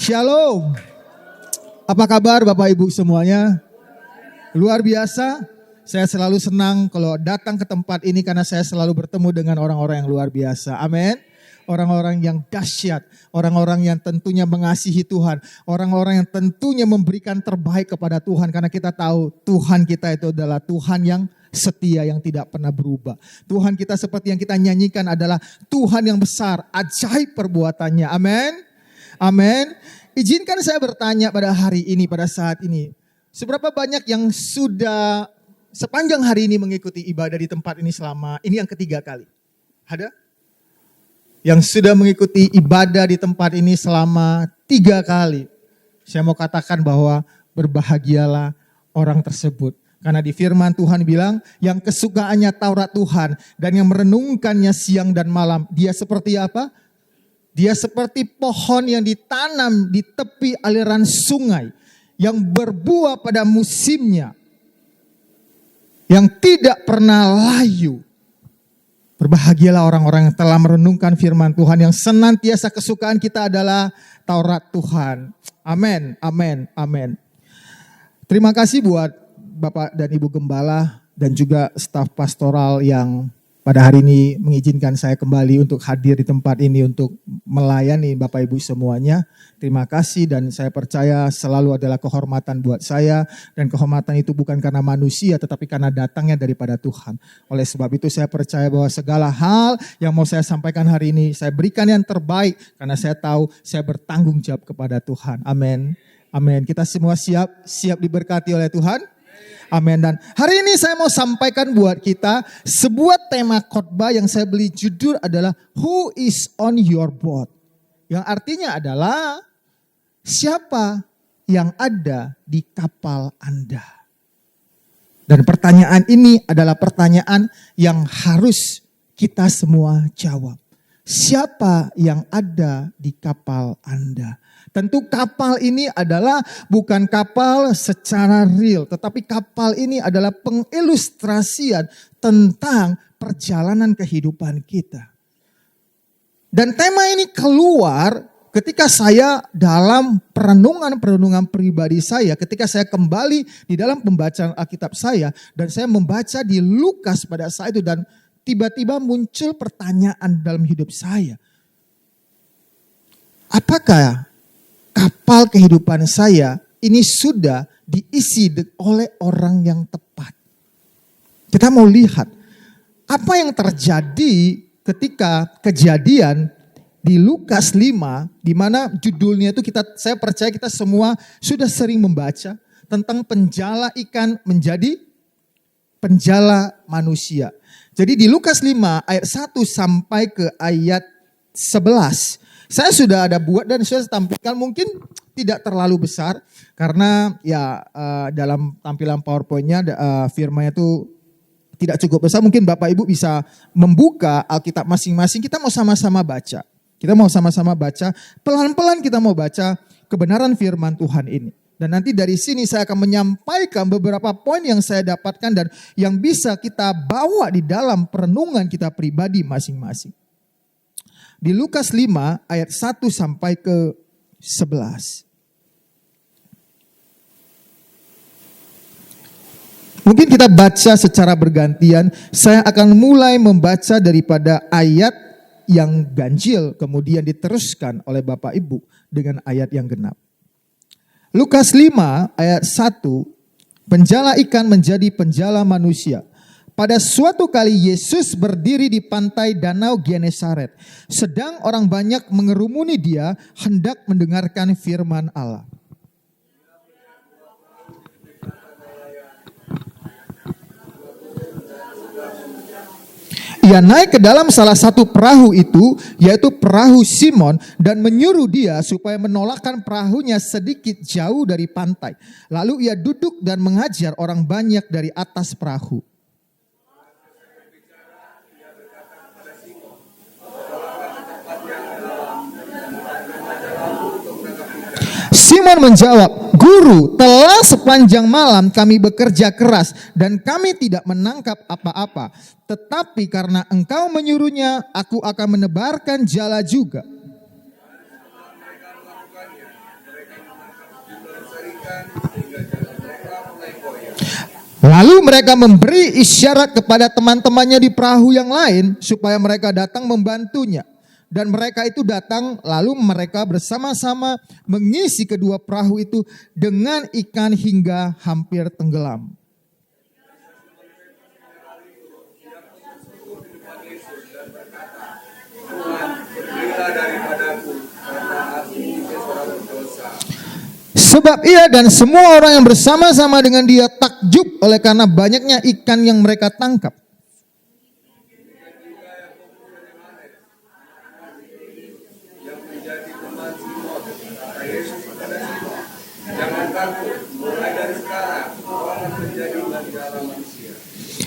Shalom. Apa kabar Bapak Ibu semuanya? Luar biasa. Saya selalu senang kalau datang ke tempat ini karena saya selalu bertemu dengan orang-orang yang luar biasa. Amin. Orang-orang yang dahsyat, orang-orang yang tentunya mengasihi Tuhan, orang-orang yang tentunya memberikan terbaik kepada Tuhan karena kita tahu Tuhan kita itu adalah Tuhan yang setia, yang tidak pernah berubah. Tuhan kita seperti yang kita nyanyikan adalah Tuhan yang besar, ajaib perbuatannya. Amin. Amin. Izinkan saya bertanya pada hari ini, pada saat ini. Seberapa banyak yang sudah sepanjang hari ini mengikuti ibadah di tempat ini selama, ini yang ketiga kali? Ada? Yang sudah mengikuti ibadah di tempat ini selama 3 kali. Saya mau katakan bahwa berbahagialah orang tersebut. Karena di firman Tuhan bilang, yang kesukaannya Taurat Tuhan dan yang merenungkannya siang dan malam. Dia seperti apa? Dia seperti pohon yang ditanam di tepi aliran sungai. Yang berbuah pada musimnya. Yang tidak pernah layu. Berbahagialah orang-orang yang telah merenungkan firman Tuhan. Yang senantiasa kesukaan kita adalah Taurat Tuhan. Amin, amin, amin. Terima kasih buat Bapak dan Ibu Gembala dan juga staf pastoral yang pada hari ini mengizinkan saya kembali untuk hadir di tempat ini untuk melayani Bapak Ibu semuanya. Terima kasih dan saya percaya selalu adalah kehormatan buat saya. Dan kehormatan itu bukan karena manusia tetapi karena datangnya daripada Tuhan. Oleh sebab itu saya percaya bahwa segala hal yang mau saya sampaikan hari ini saya berikan yang terbaik. Karena saya tahu saya bertanggung jawab kepada Tuhan. Amin. Amin. Kita semua siap diberkati oleh Tuhan. Amin. Dan hari ini saya mau sampaikan buat kita sebuah tema khotbah yang saya beri judul adalah Who is on your boat? Yang artinya adalah siapa yang ada di kapal Anda? Dan pertanyaan ini adalah pertanyaan yang harus kita semua jawab. Siapa yang ada di kapal Anda? Tentu kapal ini adalah bukan kapal secara real, tetapi kapal ini adalah pengilustrasian tentang perjalanan kehidupan kita. Dan tema ini keluar ketika saya dalam perenungan pribadi saya, ketika saya kembali di dalam pembacaan Alkitab saya, dan saya membaca di Lukas pada saat itu dan tiba-tiba muncul pertanyaan dalam hidup saya. Apakah kapal kehidupan saya ini sudah diisi oleh orang yang tepat? Kita mau lihat apa yang terjadi ketika kejadian di Lukas 5, di mana judulnya itu saya percaya kita semua sudah sering membaca tentang penjala ikan menjadi penjala manusia. Jadi di Lukas 5 ayat 1 sampai ke ayat 11. Saya sudah ada buat dan saya tampilkan, mungkin tidak terlalu besar karena ya dalam tampilan PowerPoint-nya firman-nya itu tidak cukup besar. Mungkin Bapak Ibu bisa membuka Alkitab masing-masing, kita mau sama-sama baca. Kita mau sama-sama baca, pelan-pelan kita mau baca kebenaran firman Tuhan ini. Dan nanti dari sini saya akan menyampaikan beberapa poin yang saya dapatkan dan yang bisa kita bawa di dalam perenungan kita pribadi masing-masing. Di Lukas 5 ayat 1 sampai ke 11. Mungkin kita baca secara bergantian. Saya akan mulai membaca daripada ayat yang ganjil. Kemudian diteruskan oleh Bapak Ibu dengan ayat yang genap. Lukas 5 ayat 1. Penjala ikan menjadi penjala manusia. Pada suatu kali Yesus berdiri di pantai danau Genesaret. Sedang orang banyak mengerumuni dia hendak mendengarkan firman Allah. Ia naik ke dalam salah satu perahu itu, yaitu perahu Simon, dan menyuruh dia supaya menolakkan perahunya sedikit jauh dari pantai. Lalu ia duduk dan mengajar orang banyak dari atas perahu. Simon menjawab, "Guru, telah sepanjang malam kami bekerja keras dan kami tidak menangkap apa-apa. Tetapi karena engkau menyuruhnya, aku akan menebarkan jala juga." Lalu mereka memberi isyarat kepada teman-temannya di perahu yang lain supaya mereka datang membantunya. Dan mereka itu datang, lalu mereka bersama-sama mengisi kedua perahu itu dengan ikan hingga hampir tenggelam. Sebab ia dan semua orang yang bersama-sama dengan dia takjub oleh karena banyaknya ikan yang mereka tangkap.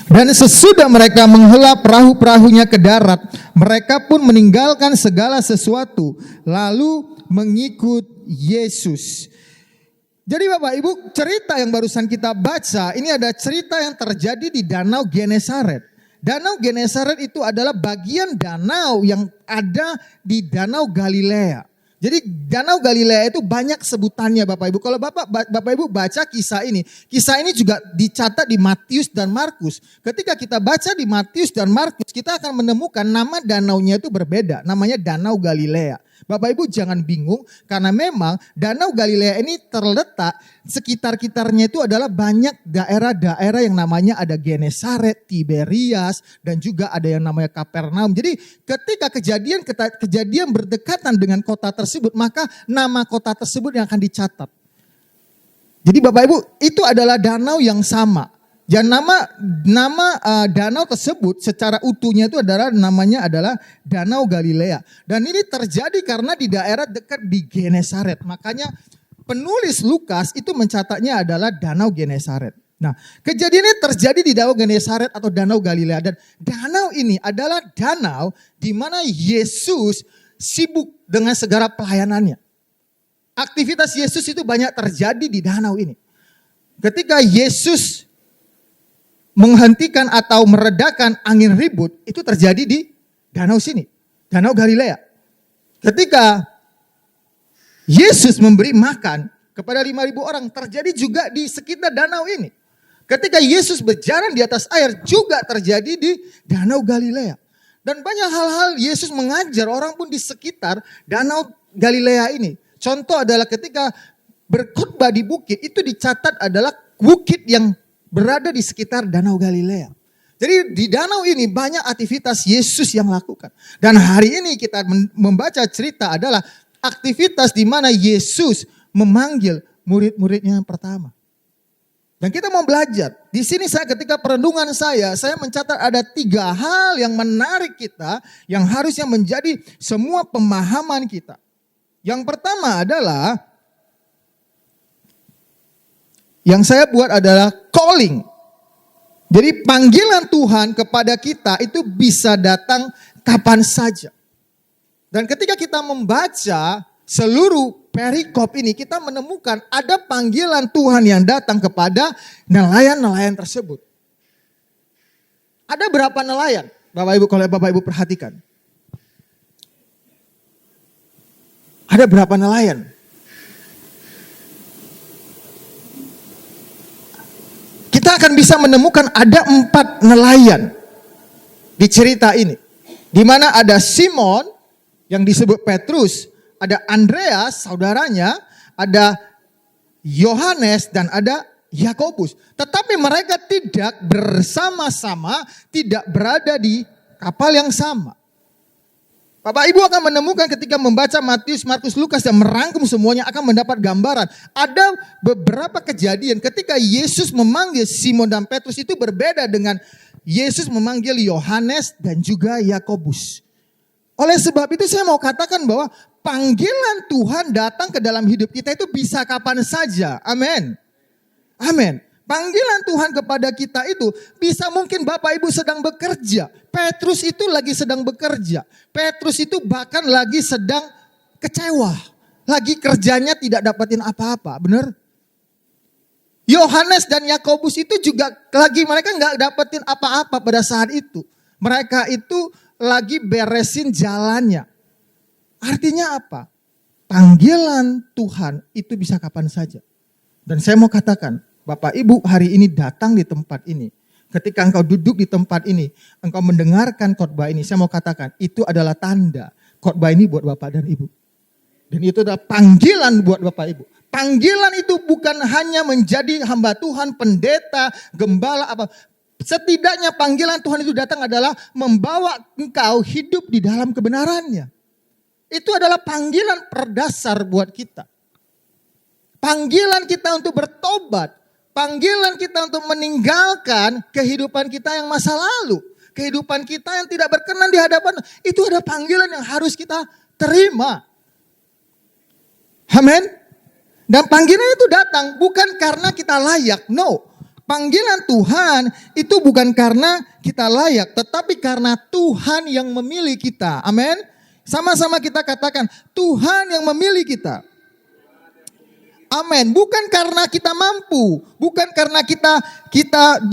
Dan sesudah mereka menghela perahu-perahunya ke darat, mereka pun meninggalkan segala sesuatu, lalu mengikut Yesus. Jadi Bapak Ibu, cerita yang barusan kita baca, ini ada cerita yang terjadi di Danau Genesaret. Danau Genesaret itu adalah bagian danau yang ada di Danau Galilea. Jadi Danau Galilea itu banyak sebutannya Bapak Ibu. Kalau Bapak Ibu baca kisah ini juga dicatat di Matius dan Markus. Ketika kita baca di Matius dan Markus, kita akan menemukan nama danaunya itu berbeda, namanya Danau Galilea. Bapak Ibu jangan bingung karena memang Danau Galilea ini terletak sekitar-kitarnya itu adalah banyak daerah-daerah yang namanya ada Genesaret, Tiberias dan juga ada yang namanya Kapernaum. Jadi ketika kejadian berdekatan dengan kota tersebut maka nama kota tersebut yang akan dicatat. Jadi Bapak Ibu itu adalah danau yang sama. Dan nama danau tersebut secara utuhnya itu namanya adalah Danau Galilea. Dan ini terjadi karena di daerah dekat di Genesaret. Makanya penulis Lukas itu mencatatnya adalah Danau Genesaret. Nah, kejadian ini terjadi di Danau Genesaret atau Danau Galilea. Dan danau ini adalah danau di mana Yesus sibuk dengan segala pelayanannya. Aktivitas Yesus itu banyak terjadi di danau ini. Ketika Yesus menghentikan atau meredakan angin ribut, itu terjadi di danau sini, Danau Galilea. Ketika Yesus memberi makan kepada 5.000 orang, terjadi juga di sekitar danau ini. Ketika Yesus berjalan di atas air, juga terjadi di Danau Galilea. Dan banyak hal-hal Yesus mengajar orang pun di sekitar Danau Galilea ini. Contoh adalah ketika berkhotbah di bukit, itu dicatat adalah bukit yang berada di sekitar Danau Galilea. Jadi di danau ini banyak aktivitas Yesus yang lakukan. Dan hari ini kita membaca cerita adalah aktivitas di mana Yesus memanggil murid-muridnya yang pertama. Dan kita mau belajar. Di sini ketika perenungan saya mencatat ada 3 hal yang menarik kita yang harusnya menjadi semua pemahaman kita. Yang pertama adalah yang saya buat adalah calling. Jadi panggilan Tuhan kepada kita itu bisa datang kapan saja. Dan ketika kita membaca seluruh perikop ini, kita menemukan ada panggilan Tuhan yang datang kepada nelayan-nelayan tersebut. Ada berapa nelayan? Bapak Ibu, kalau Bapak Ibu perhatikan. Ada berapa nelayan? Kita akan bisa menemukan ada 4 nelayan di cerita ini. Di mana ada Simon yang disebut Petrus, ada Andreas saudaranya, ada Yohanes dan ada Yakobus. Tetapi mereka tidak bersama-sama, tidak berada di kapal yang sama. Bapak Ibu akan menemukan ketika membaca Matius, Markus, Lukas dan merangkum semuanya akan mendapat gambaran. Ada beberapa kejadian ketika Yesus memanggil Simon dan Petrus itu berbeda dengan Yesus memanggil Yohanes dan juga Yakobus. Oleh sebab itu saya mau katakan bahwa panggilan Tuhan datang ke dalam hidup kita itu bisa kapan saja. Amin. Amin. Panggilan Tuhan kepada kita itu bisa mungkin Bapak Ibu sedang bekerja. Petrus itu lagi sedang bekerja. Petrus itu bahkan lagi sedang kecewa. Lagi kerjanya tidak dapatin apa-apa. Benar? Yohanes dan Yakobus itu juga lagi mereka nggak dapetin apa-apa pada saat itu. Mereka itu lagi beresin jalannya. Artinya apa? panggilan Tuhan itu bisa kapan saja. Dan saya mau katakan, Bapak Ibu hari ini datang di tempat ini. Ketika engkau duduk di tempat ini, engkau mendengarkan khotbah ini, saya mau katakan itu adalah tanda khotbah ini buat Bapak dan Ibu. Dan itu adalah panggilan buat Bapak Ibu. Panggilan itu bukan hanya menjadi hamba Tuhan, pendeta, gembala, apa. Setidaknya panggilan Tuhan itu datang adalah membawa engkau hidup di dalam kebenarannya. Itu adalah panggilan perdasar buat kita. Panggilan kita untuk bertobat. Panggilan kita untuk meninggalkan kehidupan kita yang masa lalu. Kehidupan kita yang tidak berkenan di hadapan. Itu ada panggilan yang harus kita terima. Amin. Dan panggilan itu datang bukan karena kita layak. No. Panggilan Tuhan itu bukan karena kita layak. Tetapi karena Tuhan yang memilih kita. Amin. Sama-sama kita katakan Tuhan yang memilih kita. Amin. Bukan karena kita mampu, bukan karena kita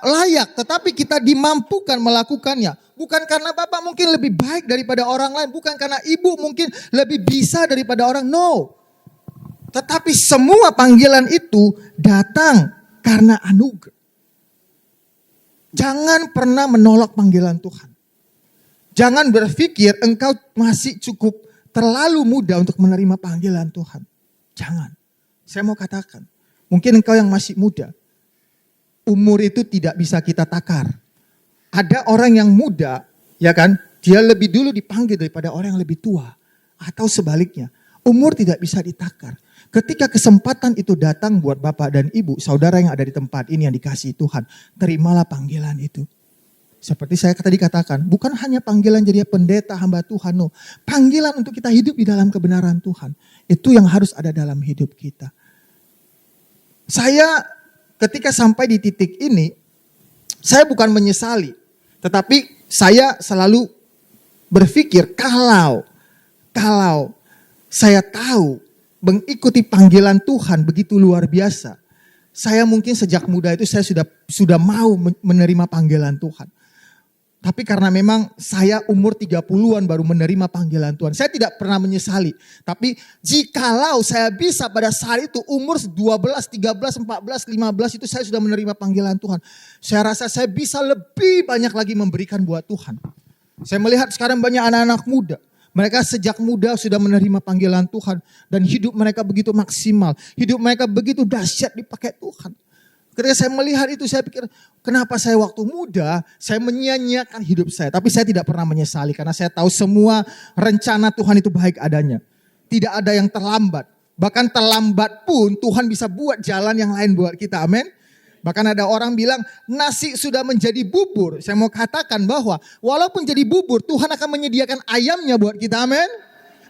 layak, tetapi kita dimampukan melakukannya. Bukan karena Bapak mungkin lebih baik daripada orang lain, bukan karena Ibu mungkin lebih bisa daripada orang. No. Tetapi semua panggilan itu datang karena anugerah. Jangan pernah menolak panggilan Tuhan. Jangan berpikir engkau masih cukup terlalu muda untuk menerima panggilan Tuhan. Jangan. Saya mau katakan, mungkin engkau yang masih muda, umur itu tidak bisa kita takar. Ada orang yang muda, ya kan, dia lebih dulu dipanggil daripada orang yang lebih tua. Atau sebaliknya, umur tidak bisa ditakar. Ketika kesempatan itu datang buat Bapak dan Ibu, saudara yang ada di tempat ini yang dikasihi Tuhan, terimalah panggilan itu. Seperti saya tadi katakan, bukan hanya panggilan jadi pendeta hamba Tuhan, no. Panggilan untuk kita hidup di dalam kebenaran Tuhan. Itu yang harus ada dalam hidup kita. Saya ketika sampai di titik ini, saya bukan menyesali. Tetapi saya selalu berpikir kalau saya tahu mengikuti panggilan Tuhan begitu luar biasa. Saya mungkin sejak muda itu saya sudah mau menerima panggilan Tuhan. Tapi karena memang saya umur 30-an baru menerima panggilan Tuhan. Saya tidak pernah menyesali. Tapi jikalau saya bisa pada saat itu umur 12, 13, 14, 15 itu saya sudah menerima panggilan Tuhan. Saya rasa saya bisa lebih banyak lagi memberikan buat Tuhan. Saya melihat sekarang banyak anak-anak muda. Mereka sejak muda sudah menerima panggilan Tuhan. Dan hidup mereka begitu maksimal. Hidup mereka begitu dahsyat dipakai Tuhan. Ketika saya melihat itu saya pikir kenapa saya waktu muda saya menyia-nyiakan hidup saya. Tapi saya tidak pernah menyesali karena saya tahu semua rencana Tuhan itu baik adanya. Tidak ada yang terlambat. Bahkan terlambat pun Tuhan bisa buat jalan yang lain buat kita. Amin. Bahkan ada orang bilang nasi sudah menjadi bubur. Saya mau katakan bahwa walaupun jadi bubur Tuhan akan menyediakan ayamnya buat kita. Amin.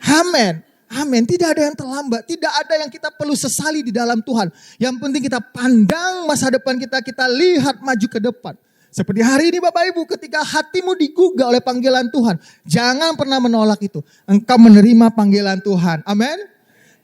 Amin. Amin. Tidak ada yang terlambat. Tidak ada yang kita perlu sesali di dalam Tuhan. Yang penting kita pandang masa depan kita. Kita lihat maju ke depan. Seperti hari ini Bapak Ibu ketika hatimu digugah oleh panggilan Tuhan. Jangan pernah menolak itu. Engkau menerima panggilan Tuhan. Amin.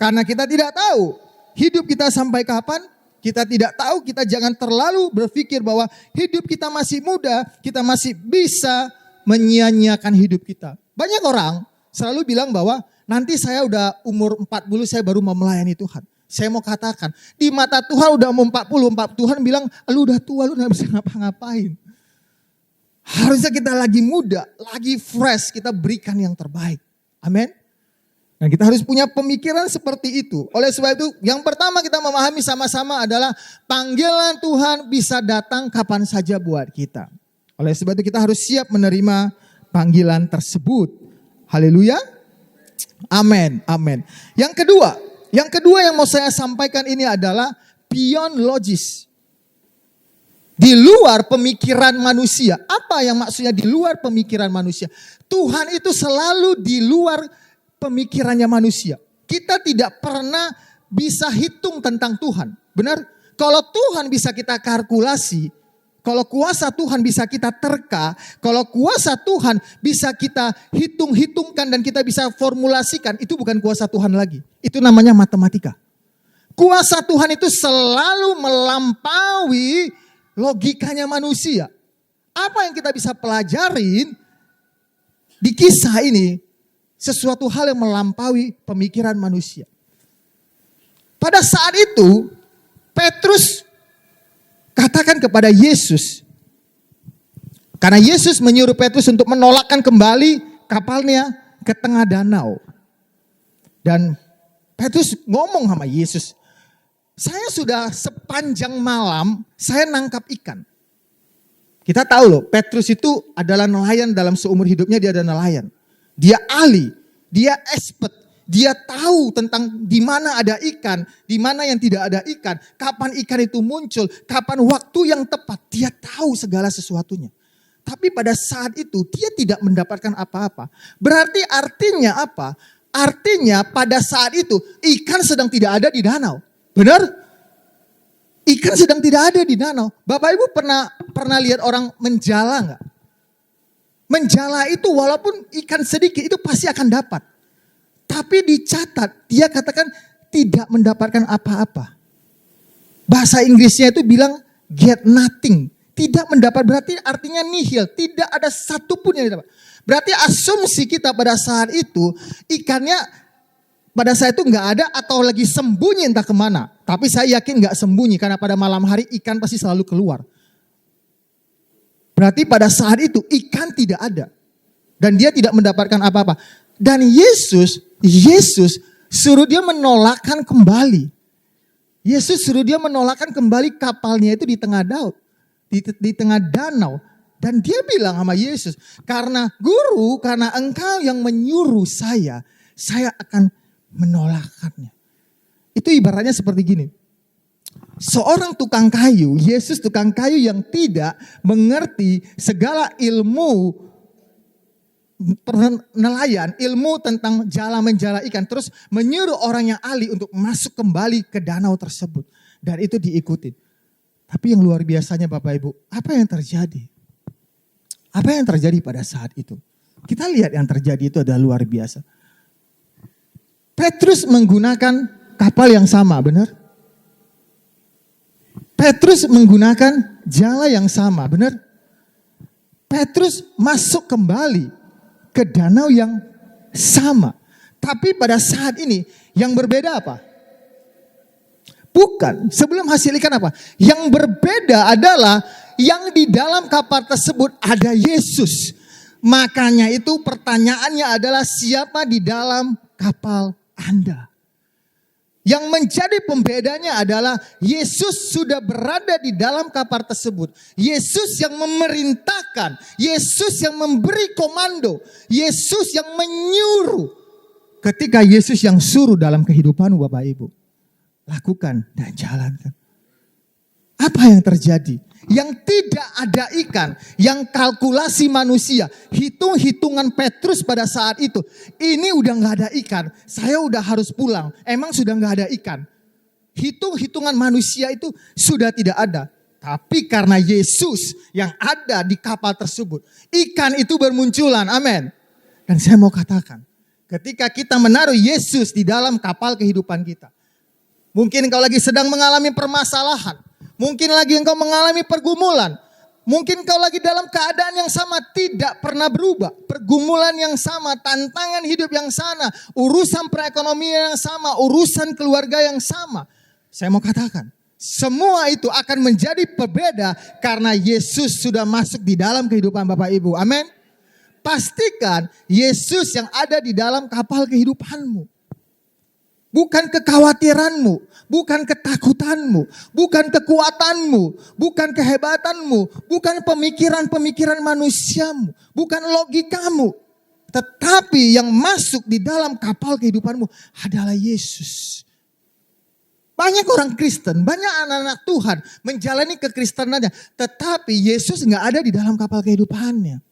Karena kita tidak tahu hidup kita sampai kapan. Kita tidak tahu. Kita jangan terlalu berpikir bahwa hidup kita masih muda. Kita masih bisa menyia-nyiakan hidup kita. Banyak orang selalu bilang bahwa nanti saya udah umur 40 saya baru mau melayani Tuhan. Saya mau katakan di mata Tuhan udah umur 40 Tuhan bilang lu udah tua lu gak bisa ngapa-ngapain. Harusnya kita lagi muda, lagi fresh, kita berikan yang terbaik. Amin. Dan kita harus punya pemikiran seperti itu. Oleh sebab itu yang pertama kita memahami sama-sama adalah panggilan Tuhan bisa datang kapan saja buat kita. Oleh sebab itu kita harus siap menerima panggilan tersebut. Haleluya. Amin, amin. Yang kedua yang mau saya sampaikan ini adalah beyond logis. Di luar pemikiran manusia. Apa yang maksudnya di luar pemikiran manusia? Tuhan itu selalu di luar pemikirannya manusia. Kita tidak pernah bisa hitung tentang Tuhan. Benar? Kalau Tuhan bisa kita kalkulasi, kalau kuasa Tuhan bisa kita terka, kalau kuasa Tuhan bisa kita hitung-hitungkan dan kita bisa formulasikan, itu bukan kuasa Tuhan lagi. Itu namanya matematika. Kuasa Tuhan itu selalu melampaui logikanya manusia. Apa yang kita bisa pelajarin di kisah ini, sesuatu hal yang melampaui pemikiran manusia. Pada saat itu, Petrus katakan kepada Yesus, karena Yesus menyuruh Petrus untuk menolakkan kembali kapalnya ke tengah danau. Dan Petrus ngomong sama Yesus, saya sudah sepanjang malam saya nangkap ikan. Kita tahu loh, Petrus itu adalah nelayan dalam seumur hidupnya, dia adalah nelayan. Dia ahli, dia expert, dia tahu tentang di mana ada ikan, di mana yang tidak ada ikan, kapan ikan itu muncul, kapan waktu yang tepat, dia tahu segala sesuatunya. Tapi pada saat itu dia tidak mendapatkan apa-apa. Berarti artinya apa? Artinya pada saat itu ikan sedang tidak ada di danau. Benar? Ikan sedang tidak ada di danau. Bapak Ibu pernah lihat orang menjala nggak? Menjala itu walaupun ikan sedikit itu pasti akan dapat. Tapi dicatat dia katakan tidak mendapatkan apa-apa. Bahasa Inggrisnya itu bilang get nothing. Tidak mendapat berarti artinya nihil. Tidak ada satupun yang didapat. Berarti asumsi kita pada saat itu ikannya pada saat itu nggak ada atau lagi sembunyi entah kemana. Tapi saya yakin nggak sembunyi karena pada malam hari ikan pasti selalu keluar. Berarti pada saat itu ikan tidak ada. Dan dia tidak mendapatkan apa-apa. Dan Yesus suruh dia menolakkan kembali. Yesus suruh dia menolakkan kembali kapalnya itu di tengah laut. Di tengah danau. Dan dia bilang sama Yesus, karena guru, karena engkau yang menyuruh saya akan menolakkannya. Itu ibaratnya seperti gini. Seorang tukang kayu, Yesus tukang kayu yang tidak mengerti segala ilmu nelayan, ilmu tentang jala menjala ikan. Terus menyuruh orang yang ahli untuk masuk kembali ke danau tersebut. Dan itu diikuti. Tapi yang luar biasanya Bapak Ibu, apa yang terjadi? Apa yang terjadi pada saat itu? Kita lihat yang terjadi itu adalah luar biasa. Petrus menggunakan kapal yang sama, benar? Petrus menggunakan jala yang sama, benar? Petrus masuk kembali ke danau yang sama. Tapi pada saat ini yang berbeda apa? Bukan, sebelum hasil ikan apa? Yang berbeda adalah yang di dalam kapal tersebut ada Yesus. Makanya itu pertanyaannya adalah siapa di dalam kapal Anda? Yang menjadi pembedanya adalah Yesus sudah berada di dalam kapal tersebut. Yesus yang memerintahkan, Yesus yang memberi komando, Yesus yang menyuruh. Ketika Yesus yang suruh dalam kehidupanmu Bapak Ibu, lakukan dan jalankan. Apa yang terjadi? Yang tidak ada ikan, yang kalkulasi manusia, hitung-hitungan Petrus pada saat itu. Ini udah gak ada ikan, saya udah harus pulang. Emang sudah gak ada ikan. Hitung-hitungan manusia itu sudah tidak ada. Tapi karena Yesus yang ada di kapal tersebut, ikan itu bermunculan, amin. Dan saya mau katakan, ketika kita menaruh Yesus di dalam kapal kehidupan kita, mungkin engkau lagi sedang mengalami permasalahan. Mungkin lagi engkau mengalami pergumulan. Mungkin engkau lagi dalam keadaan yang sama, tidak pernah berubah. Pergumulan yang sama, tantangan hidup yang sama, urusan perekonomian yang sama, urusan keluarga yang sama. Saya mau katakan, semua itu akan menjadi berbeda karena Yesus sudah masuk di dalam kehidupan Bapak Ibu. Amin. Pastikan Yesus yang ada di dalam kapal kehidupanmu. Bukan kekhawatiranmu, bukan ketakutanmu, bukan kekuatanmu, bukan kehebatanmu, bukan pemikiran-pemikiran manusiamu, bukan logikamu. Tetapi yang masuk di dalam kapal kehidupanmu adalah Yesus. Banyak orang Kristen, banyak anak-anak Tuhan menjalani kekristenannya. Tetapi Yesus gak ada di dalam kapal kehidupannya.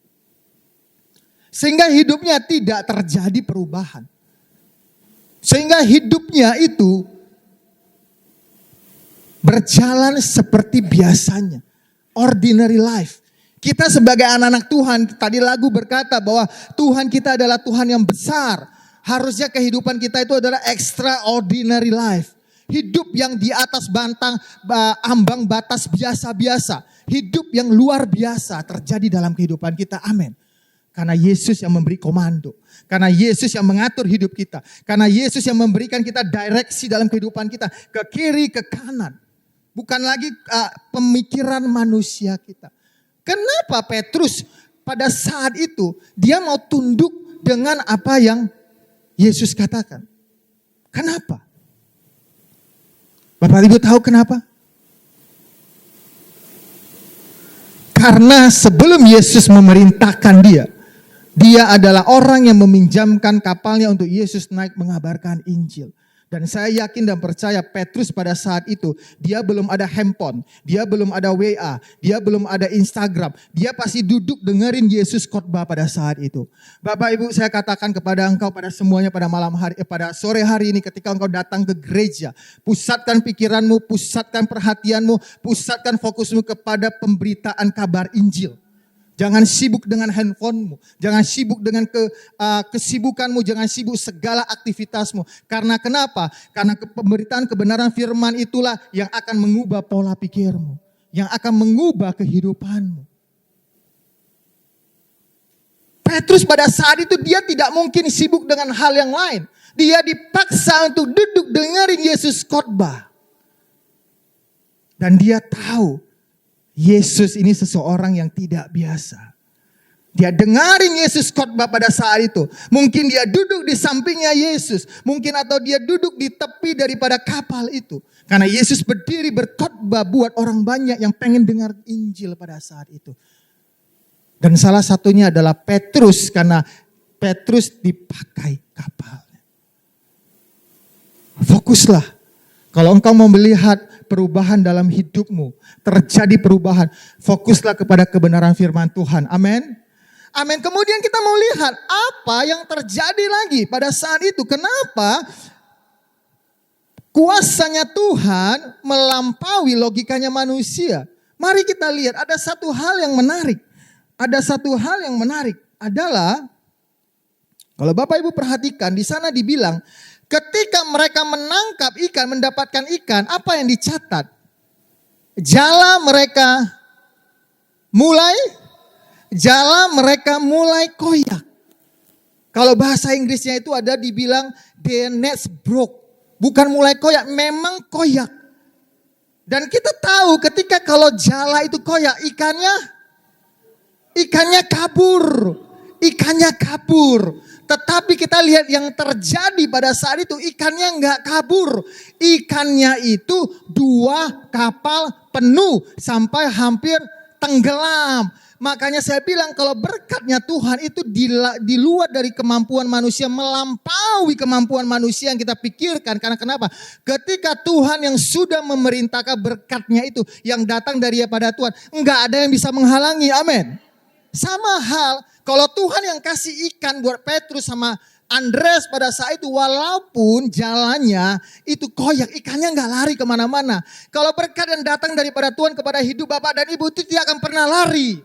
Sehingga hidupnya tidak terjadi perubahan. Sehingga hidupnya itu berjalan seperti biasanya. Ordinary life. Kita sebagai anak-anak Tuhan, tadi lagu berkata bahwa Tuhan kita adalah Tuhan yang besar. Harusnya kehidupan kita itu adalah extraordinary life. Hidup yang di atas ambang batas biasa-biasa. Hidup yang luar biasa terjadi dalam kehidupan kita. Amin. Karena Yesus yang memberi komando. Karena Yesus yang mengatur hidup kita. Karena Yesus yang memberikan kita direksi dalam kehidupan kita. Ke kiri, ke kanan. Bukan lagi pemikiran manusia kita. Kenapa Petrus pada saat itu dia mau tunduk dengan apa yang Yesus katakan? Kenapa? Bapak Ibu tahu kenapa? Karena sebelum Yesus memerintahkan dia adalah orang yang meminjamkan kapalnya untuk Yesus naik mengabarkan Injil. Dan saya yakin dan percaya Petrus pada saat itu, dia belum ada handphone, dia belum ada WA, dia belum ada Instagram. Dia pasti duduk dengerin Yesus khotbah pada saat itu. Bapak Ibu, saya katakan kepada engkau pada semuanya pada pada sore hari ini ketika engkau datang ke gereja, pusatkan pikiranmu, pusatkan perhatianmu, pusatkan fokusmu kepada pemberitaan kabar Injil. Jangan sibuk dengan handphonemu, jangan sibuk dengan kesibukanmu, jangan sibuk segala aktivitasmu. Karena kenapa? Karena pemberitaan kebenaran firman itulah yang akan mengubah pola pikirmu, yang akan mengubah kehidupanmu. Petrus pada saat itu dia tidak mungkin sibuk dengan hal yang lain. Dia dipaksa untuk duduk dengerin Yesus khotbah. Dan dia tahu Yesus ini seseorang yang tidak biasa. Dia dengarin Yesus khotbah pada saat itu. Mungkin dia duduk di sampingnya Yesus. Mungkin atau dia duduk di tepi daripada kapal itu. Karena Yesus berdiri berkhotbah buat orang banyak yang pengen dengar Injil pada saat itu. Dan salah satunya adalah Petrus. Karena Petrus dipakai kapalnya. Fokuslah. Kalau engkau mau melihat perubahan dalam hidupmu, terjadi perubahan, fokuslah kepada kebenaran firman Tuhan. Amin. Amin. Kemudian kita mau lihat apa yang terjadi lagi pada saat itu. Kenapa kuasanya Tuhan melampaui logikanya manusia? Mari kita lihat ada satu hal yang menarik. Ada satu hal yang menarik adalah kalau Bapak Ibu perhatikan di sana dibilang ketika mereka menangkap ikan, mendapatkan ikan, apa yang dicatat? Jala mereka mulai koyak. Kalau bahasa Inggrisnya itu ada dibilang their nets broke. Bukan mulai koyak, memang koyak. Dan kita tahu ketika kalau jala itu koyak, ikannya kabur. Tetapi kita lihat yang terjadi pada saat itu ikannya nggak kabur. Ikannya itu 2 kapal penuh sampai hampir tenggelam. Makanya saya bilang kalau berkatnya Tuhan itu di luar dari kemampuan manusia, melampaui kemampuan manusia yang kita pikirkan. Karena kenapa? Ketika Tuhan yang sudah memerintahkan berkatnya itu yang datang daripada Tuhan, nggak ada yang bisa menghalangi. Amin. Sama hal kalau Tuhan yang kasih ikan buat Petrus sama Andreas pada saat itu, walaupun jalannya itu koyak, ikannya nggak lari kemana-mana. Kalau berkat yang datang daripada Tuhan kepada hidup Bapak dan Ibu itu tidak akan pernah lari.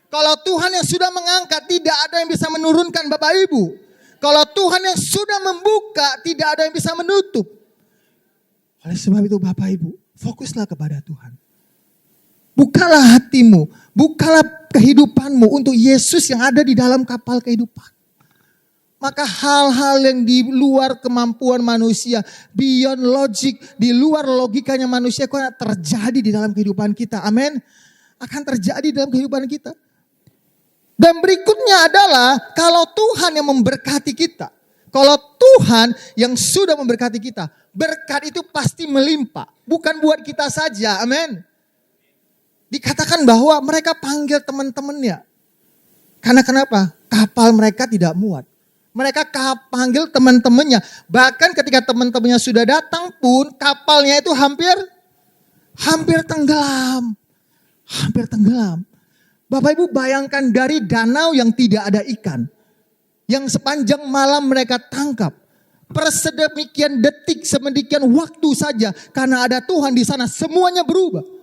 Kalau Tuhan yang sudah mengangkat, tidak ada yang bisa menurunkan Bapak Ibu. Kalau Tuhan yang sudah membuka, tidak ada yang bisa menutup. Oleh sebab itu Bapak Ibu, fokuslah kepada Tuhan. Bukalah hatimu, bukalah kehidupanmu untuk Yesus yang ada di dalam kapal kehidupan. Maka hal-hal yang di luar kemampuan manusia, beyond logic, di luar logikanya manusia, akan terjadi di dalam kehidupan kita. Amin. Akan terjadi dalam kehidupan kita. Dan berikutnya adalah kalau Tuhan yang memberkati kita. Kalau Tuhan yang sudah memberkati kita, berkat itu pasti melimpah. Bukan buat kita saja, amin. Dikatakan bahwa mereka panggil teman-temannya. Karena kenapa? Kapal mereka tidak muat. Mereka panggil teman-temannya. Bahkan ketika teman-temannya sudah datang pun kapalnya itu hampir tenggelam. Hampir tenggelam. Bapak Ibu bayangkan dari danau yang tidak ada ikan. Yang sepanjang malam mereka tangkap. Persedemikian detik, semedikian waktu saja. Karena ada Tuhan di sana semuanya berubah.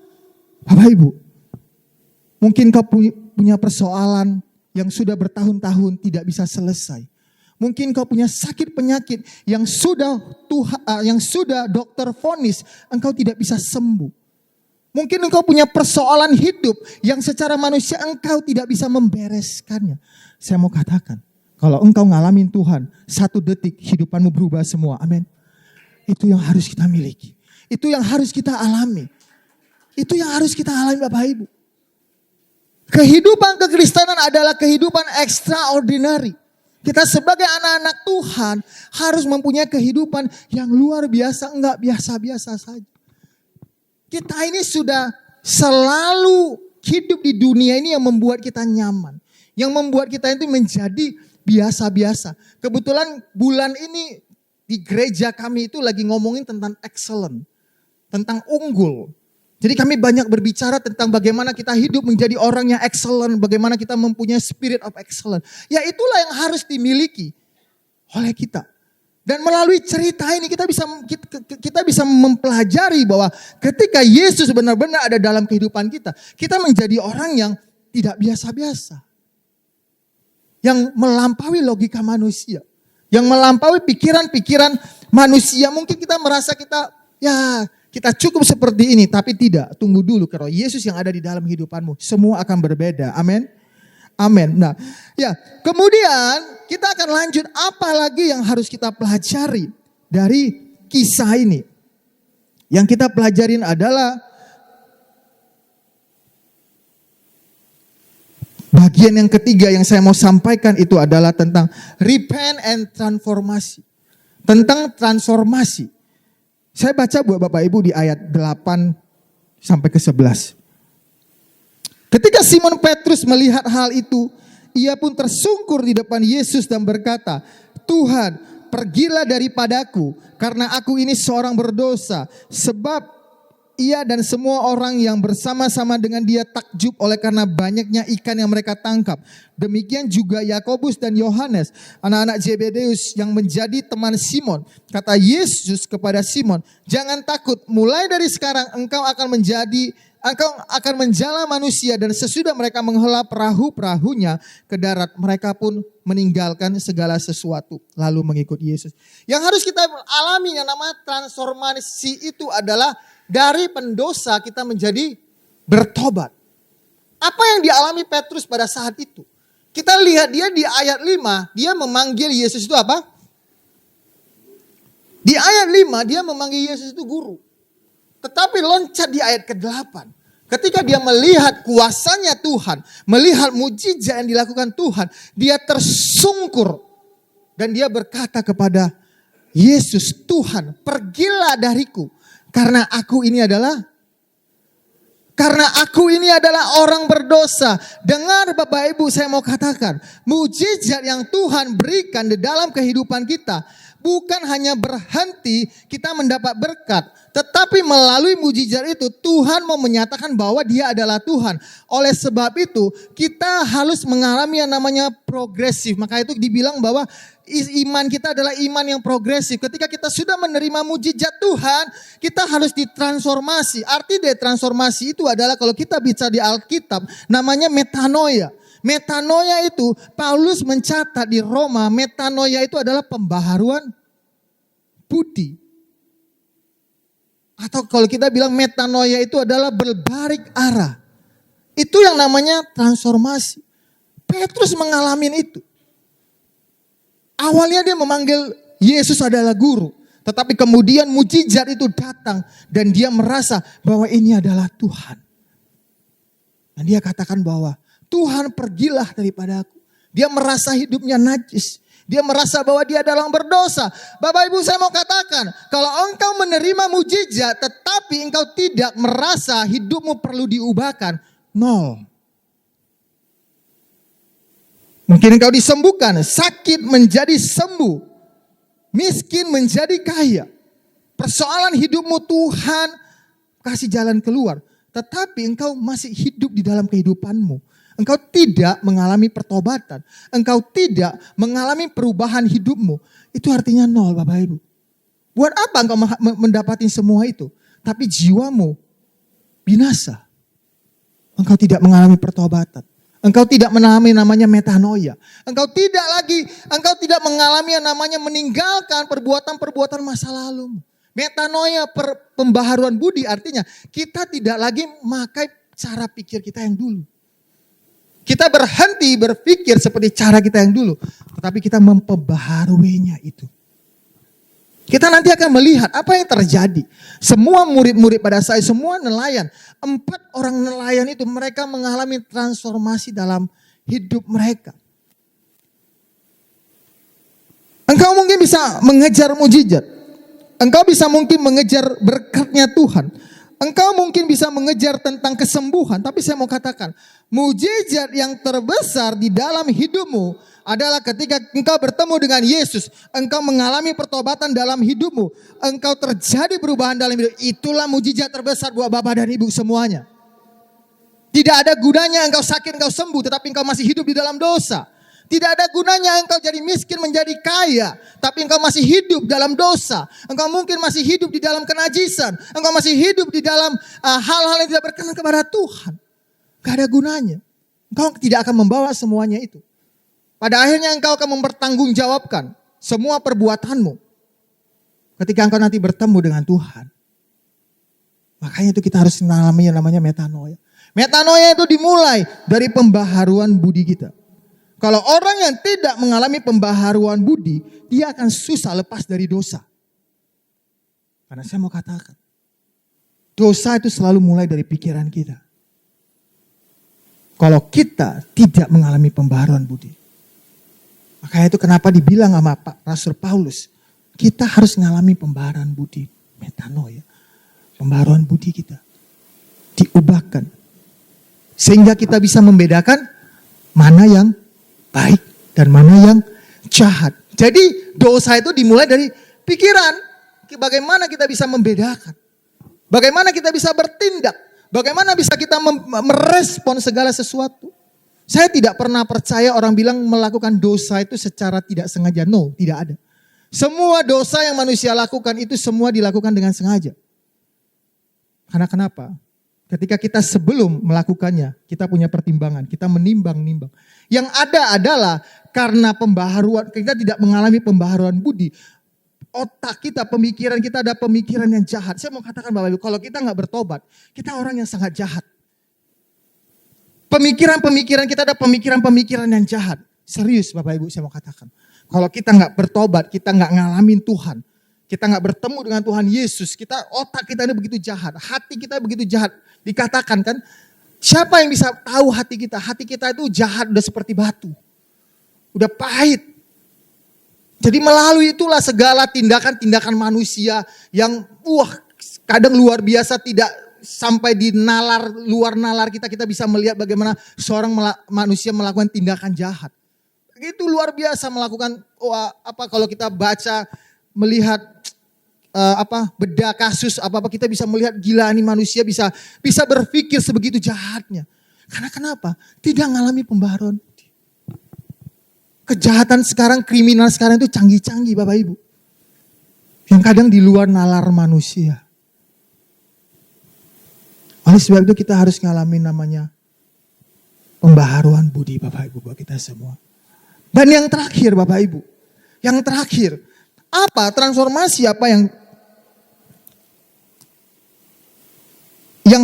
Bapak Ibu, mungkin kau punya persoalan yang sudah bertahun-tahun tidak bisa selesai. Mungkin kau punya sakit penyakit yang sudah dokter vonis engkau tidak bisa sembuh. Mungkin engkau punya persoalan hidup yang secara manusia engkau tidak bisa membereskannya. Saya mau katakan, kalau engkau ngalamin Tuhan, 1 detik hidupanmu berubah semua. Amin. Itu yang harus kita miliki. Itu yang harus kita alami. Itu yang harus kita alami Bapak Ibu. Kehidupan kekristenan adalah kehidupan extraordinary. Kita sebagai anak-anak Tuhan harus mempunyai kehidupan yang luar biasa, enggak biasa-biasa saja. Kita ini sudah selalu hidup di dunia ini yang membuat kita nyaman. Yang membuat kita itu menjadi biasa-biasa. Kebetulan bulan ini di gereja kami itu lagi ngomongin tentang excellent. Tentang unggul. Jadi kami banyak berbicara tentang bagaimana kita hidup menjadi orang yang excellent. Bagaimana kita mempunyai spirit of excellence. Ya itulah yang harus dimiliki oleh kita. Dan melalui cerita ini kita bisa mempelajari bahwa ketika Yesus benar-benar ada dalam kehidupan kita. Kita menjadi orang yang tidak biasa-biasa. Yang melampaui logika manusia. Yang melampaui pikiran-pikiran manusia. Mungkin kita merasa kita cukup seperti ini. Tapi tidak, tunggu dulu. Kalau Yesus yang ada di dalam hidupanmu, semua akan berbeda. Amin. Amin. Nah, kemudian kita akan lanjut apa lagi yang harus kita pelajari dari kisah ini. Yang kita pelajarin adalah bagian yang ketiga yang saya mau sampaikan itu adalah tentang repent and transformasi. Tentang transformasi. Saya baca buat Bapak Ibu di ayat 8 sampai ke 11. Ketika Simon Petrus melihat hal itu, ia pun tersungkur di depan Yesus dan berkata, Tuhan, pergilah daripadaku, karena aku ini seorang berdosa. Sebab ia dan semua orang yang bersama-sama dengan dia takjub oleh karena banyaknya ikan yang mereka tangkap. Demikian juga Yakobus dan Yohanes, anak-anak Zebedeus yang menjadi teman Simon. Kata Yesus kepada Simon, jangan takut, mulai dari sekarang engkau akan menjala manusia. Dan sesudah mereka menghela perahu-perahunya ke darat, mereka pun meninggalkan segala sesuatu lalu mengikut Yesus. Yang harus kita alami yang namanya transformasi itu adalah dari pendosa kita menjadi bertobat. Apa yang dialami Petrus pada saat itu? Kita lihat dia di ayat 5, dia memanggil Yesus itu apa? Di ayat 5 dia memanggil Yesus itu guru. Tetapi loncat di ayat ke-8. Ketika dia melihat kuasanya Tuhan, melihat mujizat yang dilakukan Tuhan, dia tersungkur. Dan dia berkata kepada Yesus, Tuhan, pergilah dariku. Karena aku ini adalah orang berdosa. Dengar Bapak Ibu, saya mau katakan, mujizat yang Tuhan berikan di dalam kehidupan kita bukan hanya berhenti kita mendapat berkat, tetapi melalui mujizat itu Tuhan mau menyatakan bahwa Dia adalah Tuhan. Oleh sebab itu kita harus mengalami yang namanya progresif. Maka itu dibilang bahwa iman kita adalah iman yang progresif. Ketika kita sudah menerima mujizat Tuhan, kita harus ditransformasi. Arti dari transformasi itu adalah kalau kita bicara di Alkitab, namanya metanoia. Metanoia itu Paulus mencatat di Roma, metanoia itu adalah pembaharuan budi. Atau kalau kita bilang metanoia itu adalah berbalik arah. Itu yang namanya transformasi. Petrus mengalami itu. Awalnya dia memanggil Yesus adalah guru. Tetapi kemudian mujizat itu datang. Dan dia merasa bahwa ini adalah Tuhan. Dan dia katakan bahwa Tuhan pergilah daripada aku. Dia merasa hidupnya najis. Dia merasa bahwa dia adalah berdosa. Bapak Ibu saya mau katakan. Kalau engkau menerima mujizat. Tetapi engkau tidak merasa hidupmu perlu diubahkan. Nol. Mungkin engkau disembuhkan, sakit menjadi sembuh, miskin menjadi kaya. Persoalan hidupmu Tuhan kasih jalan keluar. Tetapi engkau masih hidup di dalam kehidupanmu. Engkau tidak mengalami pertobatan. Engkau tidak mengalami perubahan hidupmu. Itu artinya nol Bapak Ibu. Buat apa engkau mendapatkan semua itu? Tapi jiwamu binasa. Engkau tidak mengalami pertobatan. Engkau tidak mengalami namanya metanoia. Engkau tidak mengalami yang namanya meninggalkan perbuatan-perbuatan masa lalu. Metanoia, pembaharuan budi artinya kita tidak lagi memakai cara pikir kita yang dulu. Kita berhenti berpikir seperti cara kita yang dulu. Tetapi kita memperbaharuinya itu. Kita nanti akan melihat apa yang terjadi. Semua murid-murid pada saya, semua nelayan. 4 orang nelayan itu mereka mengalami transformasi dalam hidup mereka. Engkau mungkin bisa mengejar mujizat. Engkau bisa mungkin mengejar berkatnya Tuhan. Engkau mungkin bisa mengejar tentang kesembuhan. Tapi saya mau katakan, mujizat yang terbesar di dalam hidupmu adalah ketika engkau bertemu dengan Yesus. Engkau mengalami pertobatan dalam hidupmu. Engkau terjadi perubahan dalam hidup. Itulah mujizat terbesar buat Bapak dan Ibu semuanya. Tidak ada gunanya engkau sakit, engkau sembuh, tetapi engkau masih hidup di dalam dosa. Tidak ada gunanya engkau jadi miskin menjadi kaya, tapi engkau masih hidup dalam dosa. Engkau mungkin masih hidup di dalam kenajisan. Engkau masih hidup di dalam hal-hal yang tidak berkenan kepada Tuhan. Gak ada gunanya. Engkau tidak akan membawa semuanya itu. Pada akhirnya engkau akan mempertanggungjawabkan semua perbuatanmu. Ketika engkau nanti bertemu dengan Tuhan. Makanya itu kita harus mengalami yang namanya metanoia. Metanoia itu dimulai dari pembaharuan budi kita. Kalau orang yang tidak mengalami pembaharuan budi, dia akan susah lepas dari dosa. Karena saya mau katakan, dosa itu selalu mulai dari pikiran kita. Kalau kita tidak mengalami pembaharuan budi. Makanya itu kenapa dibilang sama Rasul Paulus, kita harus mengalami pembaharuan budi, metanoia. Pembaharuan budi kita diubahkan. Sehingga kita bisa membedakan mana yang baik dan mana yang jahat. Jadi dosa itu dimulai dari pikiran. Bagaimana kita bisa membedakan? Bagaimana kita bisa bertindak? Bagaimana bisa kita merespon segala sesuatu? Saya tidak pernah percaya orang bilang melakukan dosa itu secara tidak sengaja. No, tidak ada. Semua dosa yang manusia lakukan itu semua dilakukan dengan sengaja. Karena kenapa? Ketika kita sebelum melakukannya, kita punya pertimbangan, kita menimbang-nimbang. Yang ada adalah karena pembaharuan, kita tidak mengalami pembaharuan budi. Otak kita, pemikiran kita ada pemikiran yang jahat. Saya mau katakan Bapak Ibu, kalau kita nggak bertobat, kita orang yang sangat jahat. Pemikiran-pemikiran kita ada pemikiran-pemikiran yang jahat. Serius Bapak Ibu saya mau katakan. Kalau kita nggak bertobat, kita nggak ngalamin Tuhan. Kita nggak bertemu dengan Tuhan Yesus, otak kita ini begitu jahat, hati kita begitu jahat. Dikatakan kan, siapa yang bisa tahu hati kita? Hati kita itu jahat udah seperti batu, udah pahit. Jadi melalui itulah segala tindakan-tindakan manusia yang kadang luar biasa, tidak sampai di luar nalar kita bisa melihat bagaimana seorang manusia melakukan tindakan jahat. Itu luar biasa melakukan kalau kita baca melihat beda kasus apa kita bisa melihat gila ini manusia bisa berpikir sebegitu jahatnya. Karena kenapa? Tidak mengalami pembaharuan. Kejahatan sekarang, kriminal sekarang itu canggih-canggih Bapak Ibu. Yang kadang di luar nalar manusia. Oleh sebab itu kita harus mengalami namanya pembaharuan budi Bapak Ibu buat kita semua. Dan yang terakhir Bapak Ibu, yang terakhir, apa transformasi apa yang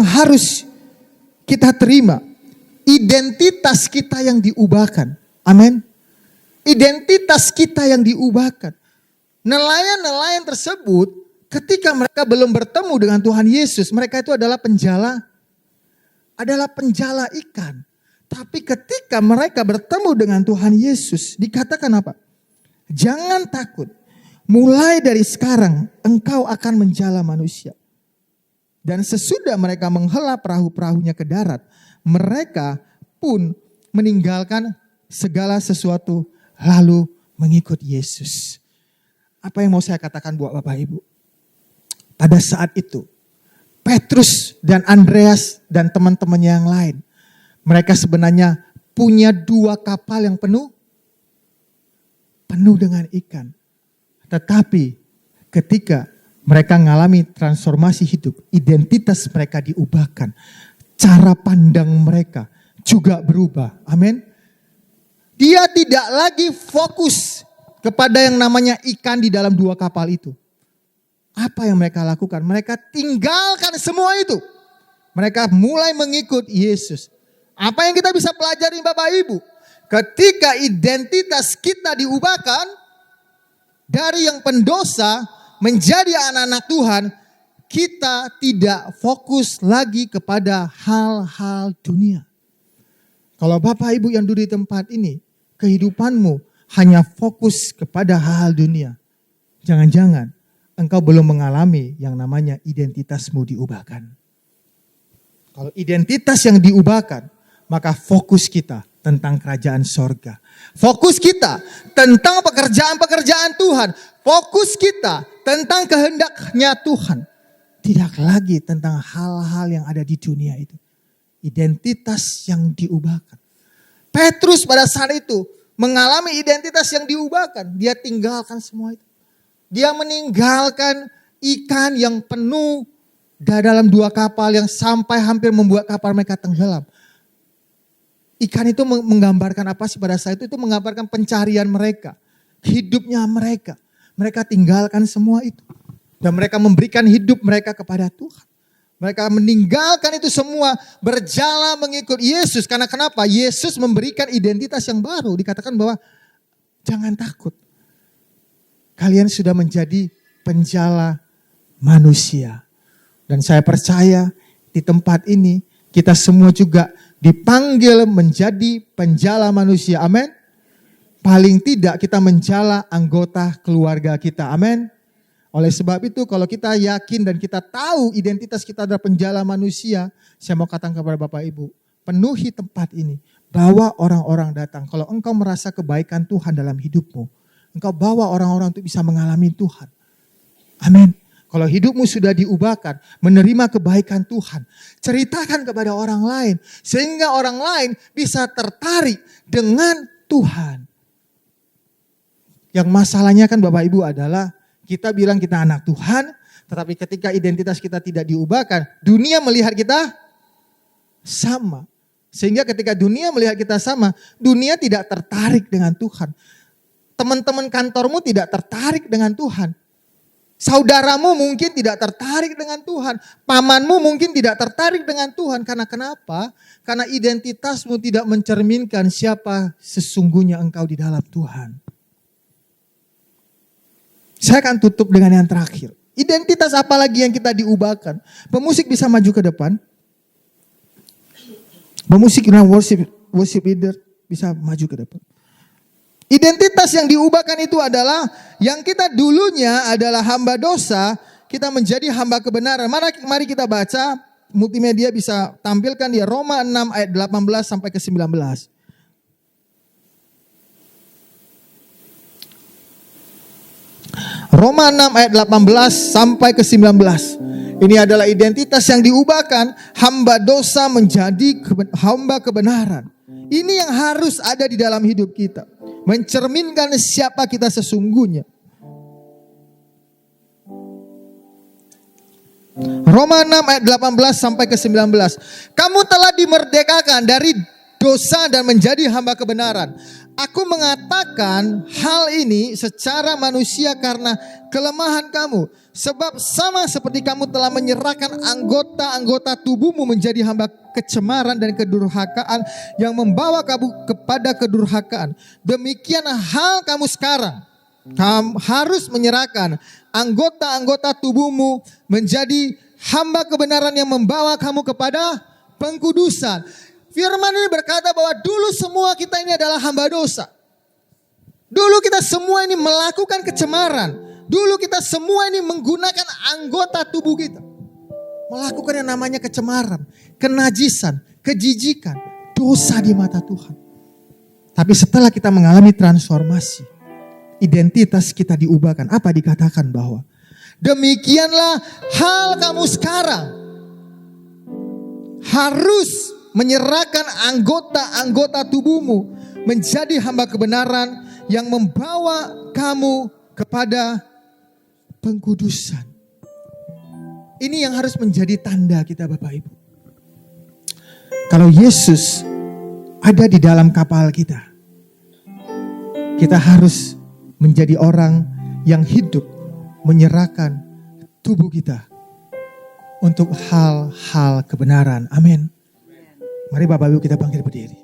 harus kita terima? Identitas kita yang diubahkan. Amin. Identitas kita yang diubahkan. Nelayan-nelayan tersebut ketika mereka belum bertemu dengan Tuhan Yesus, mereka itu adalah penjala ikan. Tapi ketika mereka bertemu dengan Tuhan Yesus, dikatakan apa? Jangan takut. Mulai dari sekarang engkau akan menjala manusia. Dan sesudah mereka menghela perahu-perahunya ke darat, mereka pun meninggalkan segala sesuatu lalu mengikut Yesus. Apa yang mau saya katakan buat Bapak Ibu? Pada saat itu, Petrus dan Andreas dan teman-temannya yang lain, mereka sebenarnya punya 2 kapal yang penuh dengan ikan. Tetapi ketika mereka mengalami transformasi hidup, identitas mereka diubahkan. Cara pandang mereka juga berubah. Amin. Dia tidak lagi fokus kepada yang namanya ikan di dalam 2 kapal itu. Apa yang mereka lakukan? Mereka tinggalkan semua itu. Mereka mulai mengikut Yesus. Apa yang kita bisa pelajari Bapak Ibu? Ketika identitas kita diubahkan dari yang pendosa menjadi anak-anak Tuhan, kita tidak fokus lagi kepada hal-hal dunia. Kalau Bapak Ibu yang duduk di tempat ini, kehidupanmu hanya fokus kepada hal-hal dunia. Jangan-jangan engkau belum mengalami yang namanya identitasmu diubahkan. Kalau identitas yang diubahkan, maka fokus kita tentang kerajaan sorga. Fokus kita tentang pekerjaan-pekerjaan Tuhan. Fokus kita tentang kehendaknya Tuhan. Tidak lagi tentang hal-hal yang ada di dunia itu. Identitas yang diubahkan. Petrus pada saat itu mengalami identitas yang diubahkan. Dia tinggalkan semua itu. Dia meninggalkan ikan yang penuh dalam 2 kapal yang sampai hampir membuat kapal mereka tenggelam. Ikan itu menggambarkan apa sih pada saat itu? Itu menggambarkan pencarian mereka. Hidupnya mereka. Mereka tinggalkan semua itu. Dan mereka memberikan hidup mereka kepada Tuhan. Mereka meninggalkan itu semua, berjalan mengikut Yesus. Karena kenapa? Yesus memberikan identitas yang baru. Dikatakan bahwa jangan takut. Kalian sudah menjadi penjala manusia. Dan saya percaya di tempat ini kita semua juga dipanggil menjadi penjala manusia. Amin. Paling tidak kita menjala anggota keluarga kita. Amin. Oleh sebab itu kalau kita yakin dan kita tahu identitas kita adalah penjala manusia, saya mau katakan kepada Bapak Ibu, penuhi tempat ini. Bawa orang-orang datang. Kalau engkau merasa kebaikan Tuhan dalam hidupmu, engkau bawa orang-orang untuk bisa mengalami Tuhan. Amin. Kalau hidupmu sudah diubahkan, menerima kebaikan Tuhan, ceritakan kepada orang lain. Sehingga orang lain bisa tertarik dengan Tuhan. Yang masalahnya kan Bapak Ibu adalah, kita bilang kita anak Tuhan, tetapi ketika identitas kita tidak diubahkan, dunia melihat kita sama. Sehingga ketika dunia melihat kita sama, dunia tidak tertarik dengan Tuhan. Teman-teman kantormu tidak tertarik dengan Tuhan. Saudaramu mungkin tidak tertarik dengan Tuhan. Pamanmu mungkin tidak tertarik dengan Tuhan. Karena kenapa? Karena identitasmu tidak mencerminkan siapa sesungguhnya engkau di dalam Tuhan. Saya akan tutup dengan yang terakhir. Identitas apa lagi yang kita diubahkan? Pemusik bisa maju ke depan. Pemusik dan worship leader bisa maju ke depan. Identitas yang diubahkan itu adalah yang kita dulunya adalah hamba dosa, kita menjadi hamba kebenaran. Mari kita baca, multimedia bisa tampilkan di Roma 6 ayat 18 sampai ke 19. Roma 6 ayat 18 sampai ke 19. Ini adalah identitas yang diubahkan. Hamba dosa menjadi hamba kebenaran. Ini yang harus ada di dalam hidup kita. Mencerminkan siapa kita sesungguhnya. Roma 6 ayat 18 sampai ke 19. Kamu telah dimerdekakan dari dosa dan menjadi hamba kebenaran. Aku mengatakan hal ini secara manusia karena kelemahan kamu. Sebab sama seperti kamu telah menyerahkan anggota-anggota tubuhmu menjadi hamba kecemaran dan kedurhakaan yang membawa kamu kepada kedurhakaan. Demikian hal kamu sekarang. Kamu harus menyerahkan anggota-anggota tubuhmu menjadi hamba kebenaran yang membawa kamu kepada pengkudusan. Firman ini berkata bahwa dulu semua kita ini adalah hamba dosa. Dulu kita semua ini melakukan kecemaran. Dulu kita semua ini menggunakan anggota tubuh kita. Melakukan yang namanya kecemaran, kenajisan, kejijikan, dosa di mata Tuhan. Tapi setelah kita mengalami transformasi, identitas kita diubahkan. Apa dikatakan bahwa demikianlah hal kamu sekarang. Harus menyerahkan anggota-anggota tubuhmu menjadi hamba kebenaran yang membawa kamu kepada pengkudusan. Ini yang harus menjadi tanda kita Bapak Ibu. Kalau Yesus ada di dalam kapal kita, kita harus menjadi orang yang hidup menyerahkan tubuh kita untuk hal-hal kebenaran. Amin. Mari Bapak Ibu kita bangkit berdiri.